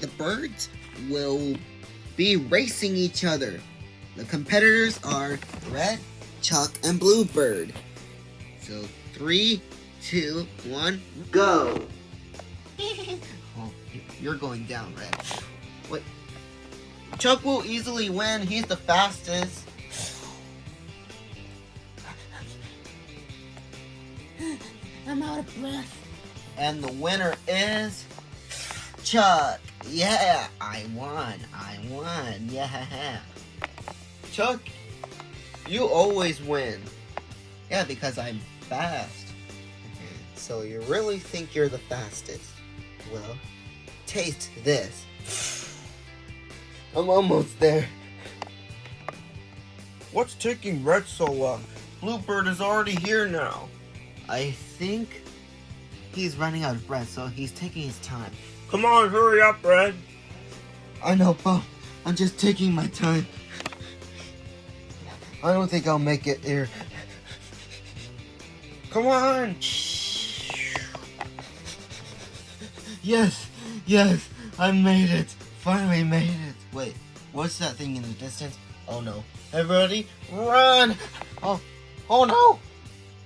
The birds will be racing each other. The competitors are Red, Chuck, and Bluebird. So 3, 2, 1, go! Oh, you're going down, Red. Wait. Chuck will easily win. He's the fastest. I'm out of breath. And the winner is Chuck. Yeah, I won. Yeah. Chuck, you always win. Yeah, because I'm fast. So you really think you're the fastest? Well, taste this. I'm almost there. What's taking Red so long? Bluebird is already here now. I think he's running out of breath, so he's taking his time. Come on, hurry up, Red. I know, Bo. I'm just taking my time. I don't think I'll make it here. Come on. Yes, I made it. Finally made it. Wait, what's that thing in the distance? Oh no. Everybody, run! Oh no!